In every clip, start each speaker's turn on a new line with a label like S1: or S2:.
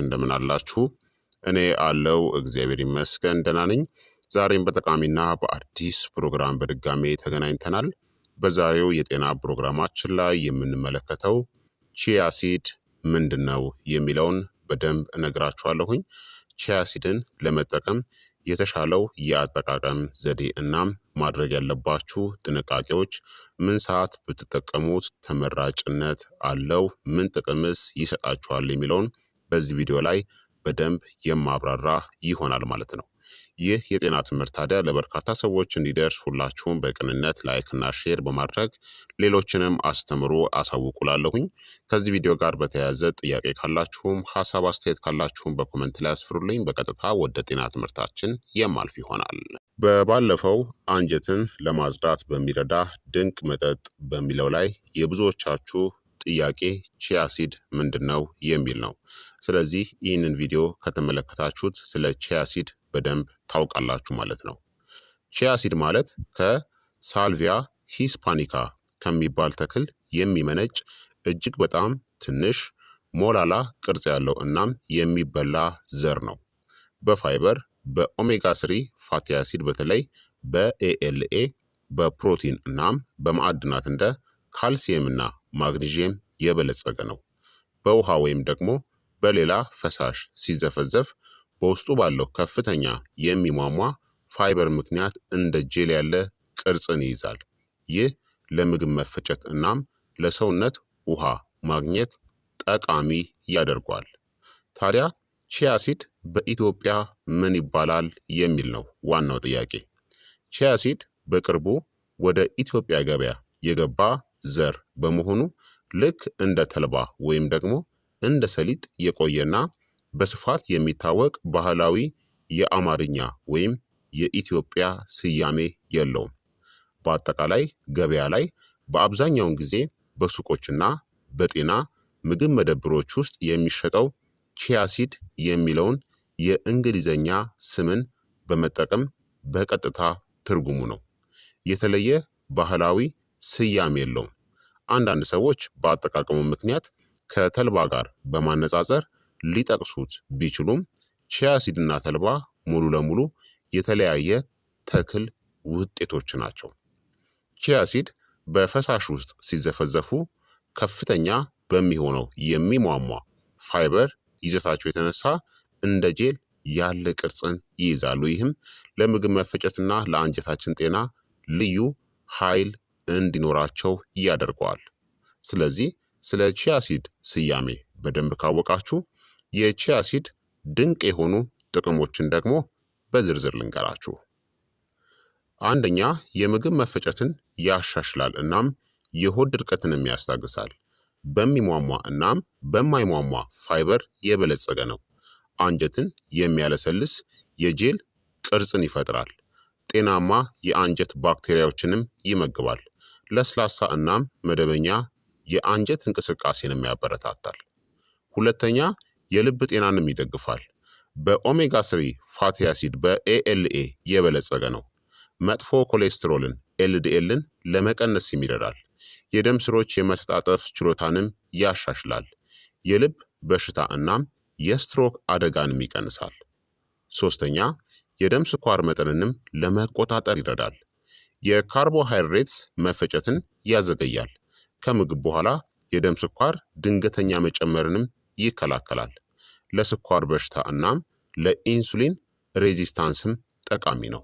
S1: እንደምን አላችሁ? እኔ አለው እግዚአብሔር ይመስገን ደህና ነኝ። ዛሬም በጠቃሚና በአዲስ ፕሮግራም በድጋሜ ተገናኝተናል። በዛሬው የጤና ፕሮግራማችን ላይ የምንመለከተው ቺያ ሲድ ምንድን ነው የሚለውን በደንብ እነግራችኋለሁኝ። ቺያ ሲድን ለመጠቀም የተሻለው የአጠቃቀም ዘዴ እናም ማድረግ ያለባችሁ ጥንቃቄዎች፣ ምን ሰዓት ብትጠቀሙት ተመራጭነት አለው፣ ምን ጥቅምስ ይሰጣችኋል የሚለውን በዚህ ቪዲዮ ላይ በደንብ የማብራራ ይሆናል ማለት ነው። ይህ የጤና ትምህርት ታዲያ ለበርካታ ሰዎች እንዲደርስ ሁላችሁም በቅንነት ላይክና ሼር በማድረግ ሌሎችንም አስተምሮ አሳውቁላለሁኝ። ከዚህ ቪዲዮ ጋር በተያያዘ ጥያቄ ካላችሁም ሀሳብ አስተያየት ካላችሁም በኮመንት ላይ አስፍሩልኝ። በቀጥታ ወደ ጤና ትምህርታችን የማልፍ ይሆናል። በባለፈው አንጀትን ለማጽዳት በሚረዳ ድንቅ መጠጥ በሚለው ላይ የብዙዎቻችሁ ጥያቄ ቺያ ሲድ ምንድን ነው የሚል ነው። ስለዚህ ይህንን ቪዲዮ ከተመለከታችሁት ስለ ቺያ ሲድ በደንብ ታውቃላችሁ ማለት ነው። ቺያ ሲድ ማለት ከሳልቪያ ሂስፓኒካ ከሚባል ተክል የሚመነጭ እጅግ በጣም ትንሽ ሞላላ ቅርጽ ያለው እናም የሚበላ ዘር ነው። በፋይበር በኦሜጋ ስሪ ፋቲ አሲድ በተለይ በኤኤልኤ በፕሮቲን እናም በማዕድናት እንደ ካልሲየም እና ማግኒዥየም የበለጸገ ነው። በውሃ ወይም ደግሞ በሌላ ፈሳሽ ሲዘፈዘፍ በውስጡ ባለው ከፍተኛ የሚሟሟ ፋይበር ምክንያት እንደ ጄል ያለ ቅርጽን ይይዛል። ይህ ለምግብ መፈጨት እናም ለሰውነት ውሃ ማግኘት ጠቃሚ ያደርገዋል። ታዲያ ቺያ ሲድ በኢትዮጵያ ምን ይባላል የሚል ነው ዋናው ጥያቄ። ቺያ ሲድ በቅርቡ ወደ ኢትዮጵያ ገበያ የገባ ዘር በመሆኑ ልክ እንደ ተልባ ወይም ደግሞ እንደ ሰሊጥ የቆየና በስፋት የሚታወቅ ባህላዊ የአማርኛ ወይም የኢትዮጵያ ስያሜ የለውም። በአጠቃላይ ገበያ ላይ በአብዛኛውን ጊዜ በሱቆችና በጤና ምግብ መደብሮች ውስጥ የሚሸጠው ቺያ ሲድ የሚለውን የእንግሊዘኛ ስምን በመጠቀም በቀጥታ ትርጉሙ ነው። የተለየ ባህላዊ ስያሜ የለውም። አንዳንድ ሰዎች በአጠቃቀሙ ምክንያት ከተልባ ጋር በማነጻጸር ሊጠቅሱት ቢችሉም ቺያ ሲድና ተልባ ሙሉ ለሙሉ የተለያየ ተክል ውጤቶች ናቸው። ቺያ ሲድ በፈሳሽ ውስጥ ሲዘፈዘፉ ከፍተኛ በሚሆነው የሚሟሟ ፋይበር ይዘታቸው የተነሳ እንደ ጄል ያለ ቅርጽን ይይዛሉ። ይህም ለምግብ መፈጨትና ለአንጀታችን ጤና ልዩ ኃይል እንዲኖራቸው ያደርገዋል። ስለዚህ ስለ ቺያ ሲድ ስያሜ በደንብ ካወቃችሁ የቺያ ሲድ ድንቅ የሆኑ ጥቅሞችን ደግሞ በዝርዝር ልንገራችሁ። አንደኛ፣ የምግብ መፈጨትን ያሻሽላል እናም የሆድ ድርቀትንም ያስታግሳል። በሚሟሟ እናም በማይሟሟ ፋይበር የበለጸገ ነው። አንጀትን የሚያለሰልስ የጄል ቅርጽን ይፈጥራል። ጤናማ የአንጀት ባክቴሪያዎችንም ይመግባል። ለስላሳ እናም መደበኛ የአንጀት እንቅስቃሴንም ያበረታታል። ሁለተኛ፣ የልብ ጤናንም ይደግፋል። በኦሜጋ ስሪ ፋቲ አሲድ በኤኤልኤ የበለጸገ ነው። መጥፎ ኮሌስትሮልን ኤልዲኤልን ለመቀነስ ይረዳል። የደም ስሮች የመተጣጠፍ ችሎታንም ያሻሽላል። የልብ በሽታ እናም የስትሮክ አደጋንም ይቀንሳል። ሶስተኛ፣ የደም ስኳር መጠንንም ለመቆጣጠር ይረዳል። የካርቦሃይድሬትስ መፈጨትን ያዘገያል። ከምግብ በኋላ የደም ስኳር ድንገተኛ መጨመርንም ይከላከላል። ለስኳር በሽታ እናም ለኢንሱሊን ሬዚስታንስም ጠቃሚ ነው።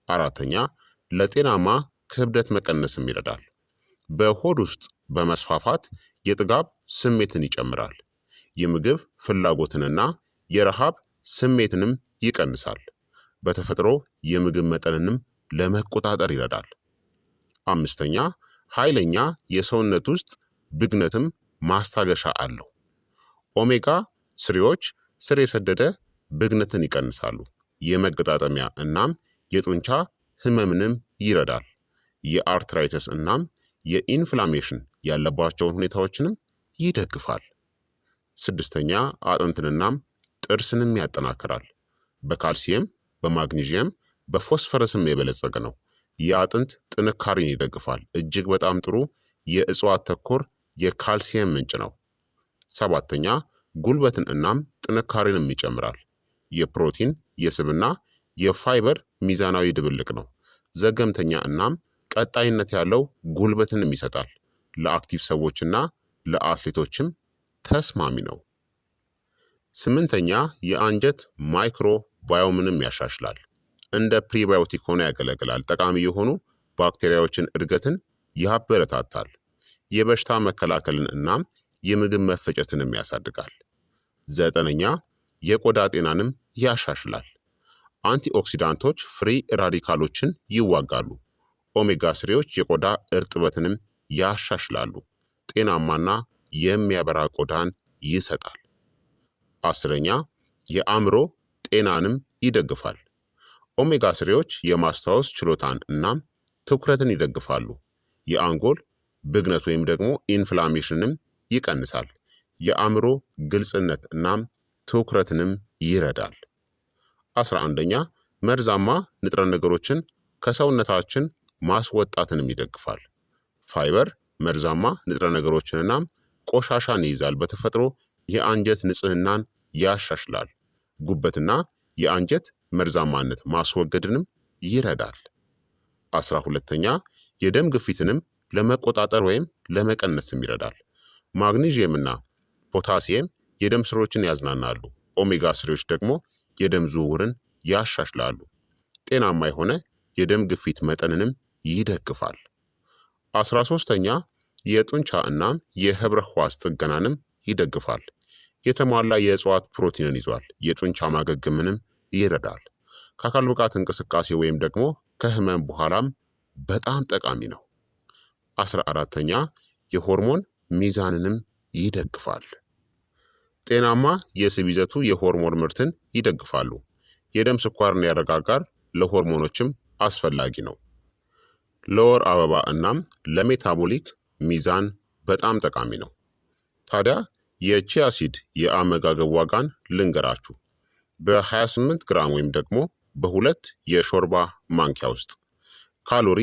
S1: አራተኛ፣ ለጤናማ ክብደት መቀነስም ይረዳል። በሆድ ውስጥ በመስፋፋት የጥጋብ ስሜትን ይጨምራል። የምግብ ፍላጎትንና የረሃብ ስሜትንም ይቀንሳል። በተፈጥሮ የምግብ መጠንንም ለመቆጣጠር ይረዳል። አምስተኛ፣ ኃይለኛ የሰውነት ውስጥ ብግነትም ማስታገሻ አለው። ኦሜጋ ስሪዎች ስር የሰደደ ብግነትን ይቀንሳሉ። የመገጣጠሚያ እናም የጡንቻ ህመምንም ይረዳል። የአርትራይተስ እናም የኢንፍላሜሽን ያለባቸውን ሁኔታዎችንም ይደግፋል። ስድስተኛ፣ አጥንትንናም ጥርስንም ያጠናክራል። በካልሲየም በማግኒዥየም በፎስፈረስም የበለጸገ ነው። የአጥንት ጥንካሬን ይደግፋል። እጅግ በጣም ጥሩ የእጽዋት ተኮር የካልሲየም ምንጭ ነው። ሰባተኛ፣ ጉልበትን እናም ጥንካሬንም ይጨምራል። የፕሮቲን የስብና የፋይበር ሚዛናዊ ድብልቅ ነው። ዘገምተኛ እናም ቀጣይነት ያለው ጉልበትንም ይሰጣል። ለአክቲቭ ሰዎችና ለአትሌቶችም ተስማሚ ነው። ስምንተኛ የአንጀት ማይክሮ ባዮምንም ያሻሽላል። እንደ ፕሪባዮቲክ ሆኖ ያገለግላል። ጠቃሚ የሆኑ ባክቴሪያዎችን እድገትን ያበረታታል። የበሽታ መከላከልን እናም የምግብ መፈጨትንም ያሳድጋል። ዘጠነኛ የቆዳ ጤናንም ያሻሽላል። አንቲኦክሲዳንቶች ፍሪ ራዲካሎችን ይዋጋሉ። ኦሜጋ ስሪዎች የቆዳ እርጥበትንም ያሻሽላሉ። ጤናማና የሚያበራ ቆዳን ይሰጣል። አስረኛ የአእምሮ ጤናንም ይደግፋል። ኦሜጋ ስሪዎች የማስታወስ ችሎታን እናም ትኩረትን ይደግፋሉ። የአንጎል ብግነት ወይም ደግሞ ኢንፍላሜሽንም ይቀንሳል። የአእምሮ ግልጽነት እናም ትኩረትንም ይረዳል። 11ኛ መርዛማ ንጥረ ነገሮችን ከሰውነታችን ማስወጣትንም ይደግፋል። ፋይበር መርዛማ ንጥረ ነገሮችን እናም ቆሻሻን ይይዛል። በተፈጥሮ የአንጀት ንጽህናን ያሻሽላል። ጉበትና የአንጀት መርዛማነት ማስወገድንም ይረዳል። 12ኛ የደም ግፊትንም ለመቆጣጠር ወይም ለመቀነስም ይረዳል። ማግኒዥየምና ፖታሲየም የደም ስሮችን ያዝናናሉ። ኦሜጋ ስሪዎች ደግሞ የደም ዝውውርን ያሻሽላሉ። ጤናማ የሆነ የደም ግፊት መጠንንም ይደግፋል። 13ኛ የጡንቻ እናም የህብረ ህዋስ ጥገናንም ይደግፋል። የተሟላ የእጽዋት ፕሮቲንን ይዟል። የጡንቻ ማገገምንም ይረዳል። ከአካል ብቃት እንቅስቃሴ ወይም ደግሞ ከህመም በኋላም በጣም ጠቃሚ ነው። 14ኛ የሆርሞን ሚዛንንም ይደግፋል። ጤናማ የስብ ይዘቱ የሆርሞን ምርትን ይደግፋሉ። የደም ስኳርን ያረጋጋል። ለሆርሞኖችም አስፈላጊ ነው። ለወር አበባ እናም ለሜታቦሊክ ሚዛን በጣም ጠቃሚ ነው። ታዲያ የቺያ ሲድ የአመጋገብ ዋጋን ልንገራችሁ። በ28 ግራም ወይም ደግሞ በሁለት የሾርባ ማንኪያ ውስጥ ካሎሪ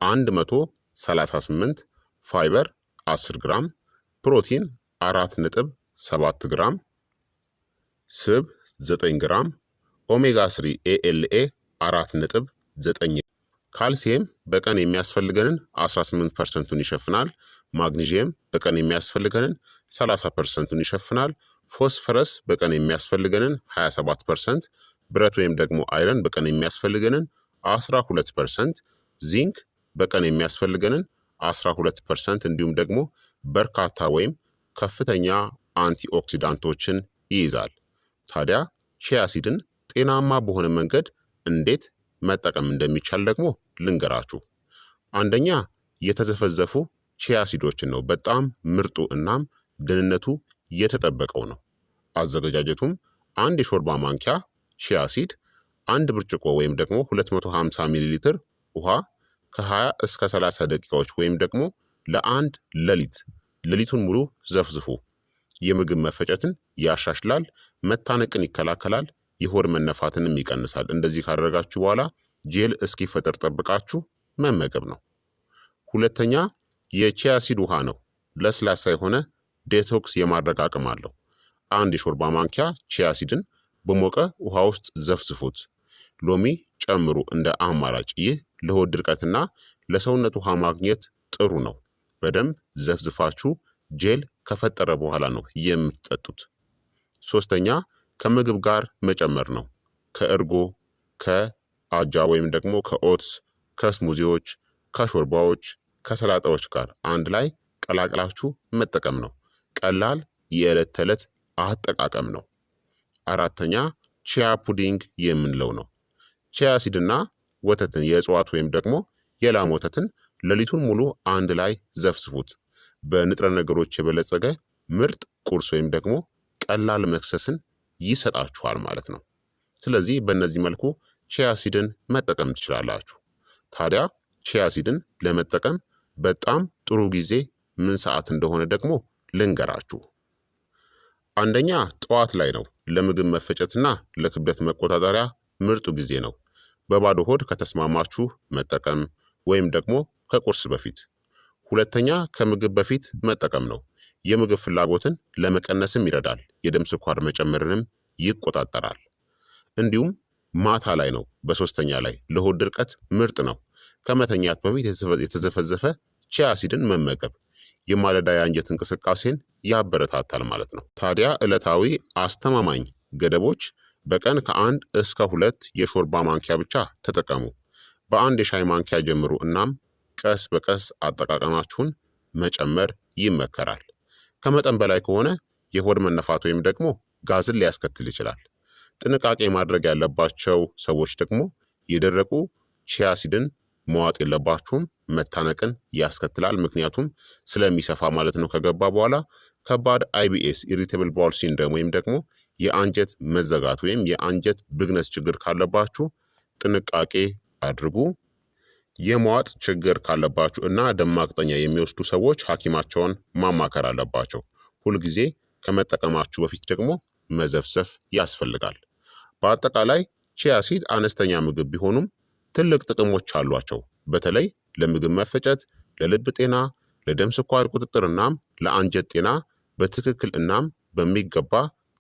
S1: 138፣ ፋይበር 10 ግራም፣ ፕሮቲን 4.7 ግራም፣ ስብ 9 ግራም፣ ኦሜጋ 3 ኤኤልኤ 4.9፣ ካልሲየም በቀን የሚያስፈልገንን 18%ን ይሸፍናል። ማግኒዥየም በቀን የሚያስፈልገንን 30%ን ይሸፍናል። ፎስፈረስ በቀን የሚያስፈልገንን 27%፣ ብረት ወይም ደግሞ አይረን በቀን የሚያስፈልገንን 12%፣ ዚንክ በቀን የሚያስፈልገንን 12%፣ እንዲሁም ደግሞ በርካታ ወይም ከፍተኛ አንቲኦክሲዳንቶችን ይይዛል። ታዲያ ቺያ ሲድን ጤናማ በሆነ መንገድ እንዴት መጠቀም እንደሚቻል ደግሞ ልንገራችሁ። አንደኛ የተዘፈዘፉ ቺያ ሲዶችን ነው። በጣም ምርጡ እናም ደህንነቱ የተጠበቀው ነው። አዘገጃጀቱም አንድ የሾርባ ማንኪያ ቺያ ሲድ፣ አንድ ብርጭቆ ወይም ደግሞ 250 ሚሊ ሊትር ውሃ ከ20 እስከ 30 ደቂቃዎች ወይም ደግሞ ለአንድ ሌሊቱን ሙሉ ዘፍዝፉ። የምግብ መፈጨትን ያሻሽላል፣ መታነቅን ይከላከላል፣ የሆድ መነፋትንም ይቀንሳል። እንደዚህ ካደረጋችሁ በኋላ ጄል እስኪፈጠር ጠብቃችሁ መመገብ ነው። ሁለተኛ የቺያ ሲድ ውሃ ነው። ለስላሳ የሆነ ዴቶክስ የማድረግ አቅም አለው። አንድ የሾርባ ማንኪያ ቺያ ሲድን በሞቀ ውሃ ውስጥ ዘፍዝፉት። ሎሚ ጨምሩ እንደ አማራጭ። ይህ ለሆድ ድርቀትና ለሰውነት ውሃ ማግኘት ጥሩ ነው። በደንብ ዘፍዝፋችሁ ጄል ከፈጠረ በኋላ ነው የምትጠጡት። ሶስተኛ ከምግብ ጋር መጨመር ነው። ከእርጎ፣ ከአጃ ወይም ደግሞ ከኦትስ፣ ከስሙዚዎች፣ ከሾርባዎች፣ ከሰላጣዎች ጋር አንድ ላይ ቀላቅላችሁ መጠቀም ነው። ቀላል የዕለት ተዕለት አጠቃቀም ነው። አራተኛ ቺያ ፑዲንግ የምንለው ነው። ቺያ ሲድና ወተትን የእጽዋት ወይም ደግሞ የላም ወተትን ሌሊቱን ሙሉ አንድ ላይ ዘፍዝፉት። በንጥረ ነገሮች የበለጸገ ምርጥ ቁርስ ወይም ደግሞ ቀላል መክሰስን ይሰጣችኋል ማለት ነው። ስለዚህ በእነዚህ መልኩ ቺያ ሲድን መጠቀም ትችላላችሁ። ታዲያ ቺያ ሲድን ለመጠቀም በጣም ጥሩ ጊዜ ምን ሰዓት እንደሆነ ደግሞ ልንገራችሁ። አንደኛ ጠዋት ላይ ነው። ለምግብ መፈጨትና ለክብደት መቆጣጠሪያ ምርጡ ጊዜ ነው። በባዶ ሆድ ከተስማማችሁ መጠቀም ወይም ደግሞ ከቁርስ በፊት። ሁለተኛ ከምግብ በፊት መጠቀም ነው። የምግብ ፍላጎትን ለመቀነስም ይረዳል። የደም ስኳር መጨመርንም ይቆጣጠራል። እንዲሁም ማታ ላይ ነው በሶስተኛ ላይ ለሆድ ድርቀት ምርጥ ነው። ከመተኛት በፊት የተዘፈዘፈ ቺያ ሲድን መመገብ የማለዳ የአንጀት እንቅስቃሴን ያበረታታል ማለት ነው። ታዲያ ዕለታዊ አስተማማኝ ገደቦች በቀን ከ1 እስከ 2 የሾርባ ማንኪያ ብቻ ተጠቀሙ። በአንድ የሻይ ማንኪያ ጀምሩ። እናም ቀስ በቀስ አጠቃቀማችሁን መጨመር ይመከራል። ከመጠን በላይ ከሆነ የሆድ መነፋት ወይም ደግሞ ጋዝን ሊያስከትል ይችላል። ጥንቃቄ ማድረግ ያለባቸው ሰዎች ደግሞ የደረቁ ቺያ ሲድን መዋጥ የለባችሁም። መታነቅን ያስከትላል፣ ምክንያቱም ስለሚሰፋ ማለት ነው። ከገባ በኋላ ከባድ IBS ኢሪቴብል ባውል ሲንድሮም ወይም ደግሞ የአንጀት መዘጋት ወይም የአንጀት ብግነት ችግር ካለባችሁ ጥንቃቄ አድርጉ። የመዋጥ ችግር ካለባችሁ እና ደም ማቅጠኛ የሚወስዱ ሰዎች ሐኪማቸውን ማማከር አለባቸው። ሁልጊዜ ከመጠቀማችሁ በፊት ደግሞ መዘፍዘፍ ያስፈልጋል። በአጠቃላይ ቺያ ሲድ አነስተኛ ምግብ ቢሆኑም ትልቅ ጥቅሞች አሏቸው። በተለይ ለምግብ መፈጨት፣ ለልብ ጤና፣ ለደም ስኳር ቁጥጥር እናም ለአንጀት ጤና በትክክል እናም በሚገባ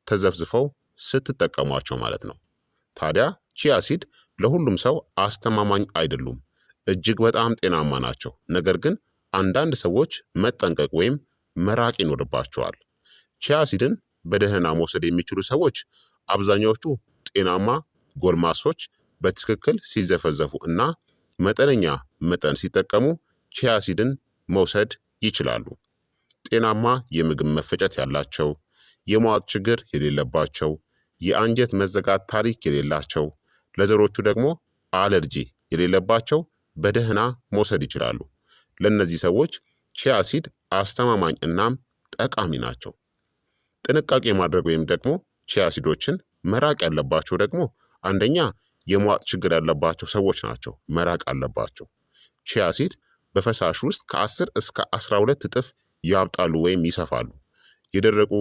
S1: ተዘፍዝፈው ስትጠቀሟቸው ማለት ነው። ታዲያ ቺያ ሲድ ለሁሉም ሰው አስተማማኝ አይደሉም። እጅግ በጣም ጤናማ ናቸው። ነገር ግን አንዳንድ ሰዎች መጠንቀቅ ወይም መራቅ ይኖርባቸዋል። ቺያ ሲድን በደህና መውሰድ የሚችሉ ሰዎች አብዛኛዎቹ ጤናማ ጎልማሶች በትክክል ሲዘፈዘፉ እና መጠነኛ መጠን ሲጠቀሙ ቺያ ሲድን መውሰድ ይችላሉ። ጤናማ የምግብ መፈጨት ያላቸው፣ የመዋጥ ችግር የሌለባቸው፣ የአንጀት መዘጋት ታሪክ የሌላቸው፣ ለዘሮቹ ደግሞ አለርጂ የሌለባቸው በደህና መውሰድ ይችላሉ። ለእነዚህ ሰዎች ቺያ ሲድ አስተማማኝ እናም ጠቃሚ ናቸው። ጥንቃቄ ማድረግ ወይም ደግሞ ቺያ ሲዶችን መራቅ ያለባቸው ደግሞ አንደኛ የመዋጥ ችግር ያለባቸው ሰዎች ናቸው፣ መራቅ አለባቸው። ቺያ ሲድ በፈሳሽ ውስጥ ከ10 እስከ 12 እጥፍ ያብጣሉ ወይም ይሰፋሉ። የደረቁ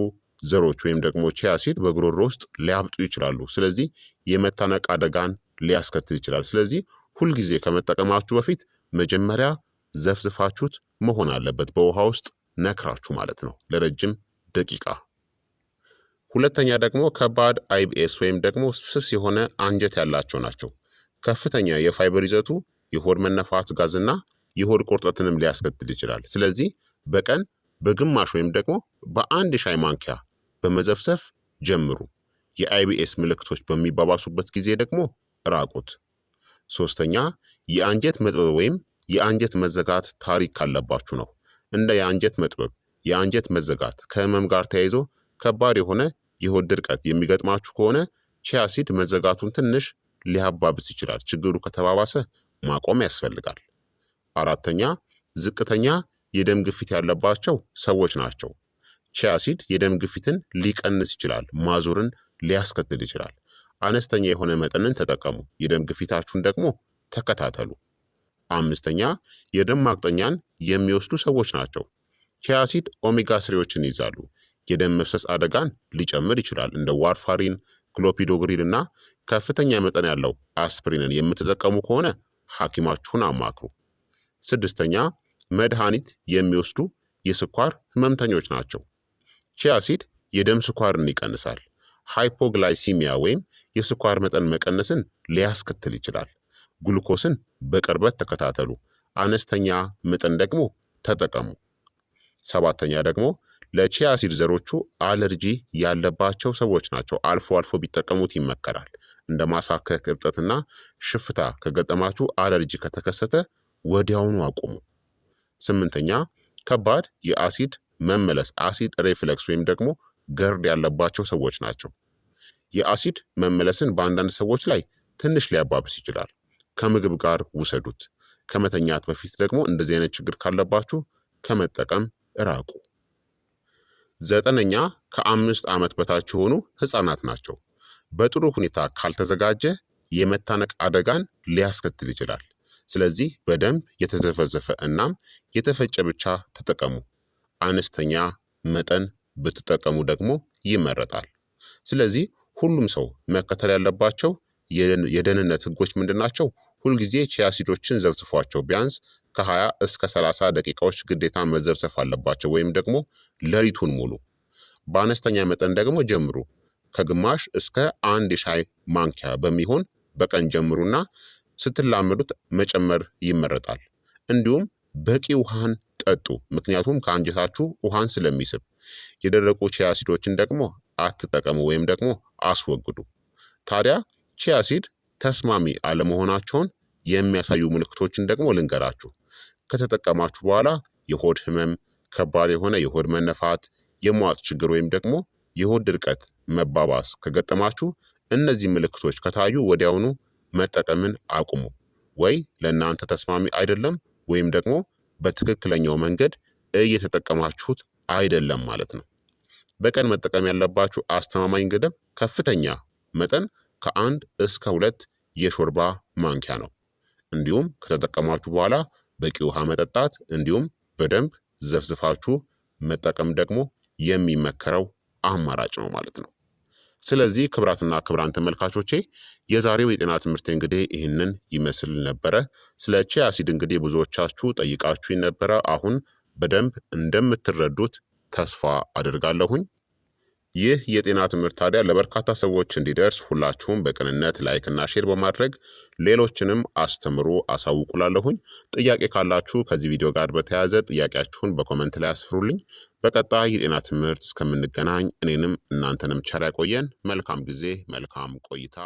S1: ዘሮች ወይም ደግሞ ቺያ ሲድ በጉሮሮ ውስጥ ሊያብጡ ይችላሉ። ስለዚህ የመታነቅ አደጋን ሊያስከትል ይችላል። ስለዚህ ሁልጊዜ ከመጠቀማችሁ በፊት መጀመሪያ ዘፍዝፋችሁት መሆን አለበት፣ በውሃ ውስጥ ነክራችሁ ማለት ነው ለረጅም ደቂቃ። ሁለተኛ ደግሞ ከባድ IBS ወይም ደግሞ ስስ የሆነ አንጀት ያላቸው ናቸው። ከፍተኛ የፋይበር ይዘቱ የሆድ መነፋት፣ ጋዝና የሆድ ቁርጠትንም ሊያስከትል ይችላል። ስለዚህ በቀን በግማሽ ወይም ደግሞ በአንድ ሻይ ማንኪያ በመዘፍዘፍ ጀምሩ። የIBS ምልክቶች በሚባባሱበት ጊዜ ደግሞ ራቁት። ሶስተኛ የአንጀት መጥበብ ወይም የአንጀት መዘጋት ታሪክ ካለባችሁ ነው። እንደ የአንጀት መጥበብ፣ የአንጀት መዘጋት ከህመም ጋር ተያይዞ ከባድ የሆነ የሆድ ድርቀት የሚገጥማችሁ ከሆነ ቺያ ሲድ መዘጋቱን ትንሽ ሊያባብስ ይችላል። ችግሩ ከተባባሰ ማቆም ያስፈልጋል። አራተኛ ዝቅተኛ የደም ግፊት ያለባቸው ሰዎች ናቸው። ቺያ ሲድ የደም ግፊትን ሊቀንስ ይችላል፣ ማዞርን ሊያስከትል ይችላል። አነስተኛ የሆነ መጠንን ተጠቀሙ። የደም ግፊታችሁን ደግሞ ተከታተሉ። አምስተኛ የደም ማቅጠኛን የሚወስዱ ሰዎች ናቸው። ቺያ ሲድ ኦሜጋ ስሪዎችን ይይዛሉ። የደም መፍሰስ አደጋን ሊጨምር ይችላል። እንደ ዋርፋሪን፣ ክሎፒዶግሪን እና ከፍተኛ መጠን ያለው አስፕሪንን የምትጠቀሙ ከሆነ ሐኪማችሁን አማክሩ። ስድስተኛ መድኃኒት የሚወስዱ የስኳር ህመምተኞች ናቸው። ቺያ ሲድ የደም ስኳርን ይቀንሳል። ሃይፖግላይሲሚያ ወይም የስኳር መጠን መቀነስን ሊያስከትል ይችላል። ግሉኮስን በቅርበት ተከታተሉ። አነስተኛ መጠን ደግሞ ተጠቀሙ። ሰባተኛ ደግሞ ለቺያ ሲድ ዘሮቹ አለርጂ ያለባቸው ሰዎች ናቸው። አልፎ አልፎ ቢጠቀሙት ይመከራል። እንደ ማሳከክ፣ እብጠትና ሽፍታ ከገጠማችሁ፣ አለርጂ ከተከሰተ ወዲያውኑ አቁሙ። ስምንተኛ ከባድ የአሲድ መመለስ አሲድ ሬፍለክስ ወይም ደግሞ ገርድ ያለባቸው ሰዎች ናቸው። የአሲድ መመለስን በአንዳንድ ሰዎች ላይ ትንሽ ሊያባብስ ይችላል። ከምግብ ጋር ውሰዱት። ከመተኛት በፊት ደግሞ እንደዚህ አይነት ችግር ካለባችሁ ከመጠቀም ራቁ። ዘጠነኛ ከ5 ዓመት በታች የሆኑ ህፃናት ናቸው። በጥሩ ሁኔታ ካልተዘጋጀ የመታነቅ አደጋን ሊያስከትል ይችላል። ስለዚህ በደንብ የተዘፈዘፈ እናም የተፈጨ ብቻ ተጠቀሙ። አነስተኛ መጠን ብትጠቀሙ ደግሞ ይመረጣል። ስለዚህ ሁሉም ሰው መከተል ያለባቸው የደህንነት ህጎች ምንድን ናቸው? ሁልጊዜ ቺያ ሲዶችን ዘፍዝፏቸው። ቢያንስ ከ20 እስከ 30 ደቂቃዎች ግዴታ መዘፍዘፍ አለባቸው፣ ወይም ደግሞ ሌሊቱን ሙሉ። በአነስተኛ መጠን ደግሞ ጀምሩ። ከግማሽ እስከ 1 የሻይ ማንኪያ በሚሆን በቀን ጀምሩና ስትላመዱት መጨመር ይመረጣል። እንዲሁም በቂ ውሃን ጠጡ፣ ምክንያቱም ከአንጀታችሁ ውሃን ስለሚስብ። የደረቁ ቺያ ሲዶችን ደግሞ አትጠቀሙ ወይም ደግሞ አስወግዱ። ታዲያ ቺያ ሲድ ተስማሚ አለመሆናቸውን የሚያሳዩ ምልክቶችን ደግሞ ልንገራችሁ። ከተጠቀማችሁ በኋላ የሆድ ህመም፣ ከባድ የሆነ የሆድ መነፋት፣ የመዋጥ ችግር ወይም ደግሞ የሆድ ድርቀት መባባስ ከገጠማችሁ እነዚህ ምልክቶች ከታዩ ወዲያውኑ መጠቀምን አቁሙ። ወይ ለእናንተ ተስማሚ አይደለም ወይም ደግሞ በትክክለኛው መንገድ እየተጠቀማችሁት አይደለም ማለት ነው። በቀን መጠቀም ያለባችሁ አስተማማኝ ገደብ ከፍተኛ መጠን ከ1 እስከ 2 የሾርባ ማንኪያ ነው። እንዲሁም ከተጠቀማችሁ በኋላ በቂ ውሃ መጠጣት እንዲሁም በደንብ ዘፍዝፋችሁ መጠቀም ደግሞ የሚመከረው አማራጭ ነው ማለት ነው። ስለዚህ ክቡራትና ክቡራን ተመልካቾቼ የዛሬው የጤና ትምህርት እንግዲህ ይህንን ይመስል ነበረ። ስለ ቺያ ሲድ እንግዲህ ብዙዎቻችሁ ጠይቃችሁኝ ነበረ። አሁን በደንብ እንደምትረዱት ተስፋ አድርጋለሁኝ። ይህ የጤና ትምህርት ታዲያ ለበርካታ ሰዎች እንዲደርስ ሁላችሁም በቅንነት ላይክና ሼር በማድረግ ሌሎችንም አስተምሩ አሳውቁላለሁኝ። ጥያቄ ካላችሁ ከዚህ ቪዲዮ ጋር በተያያዘ ጥያቄያችሁን በኮመንት ላይ አስፍሩልኝ። በቀጣይ የጤና ትምህርት እስከምንገናኝ እኔንም እናንተንም ቸር ያቆየን። መልካም ጊዜ፣ መልካም ቆይታ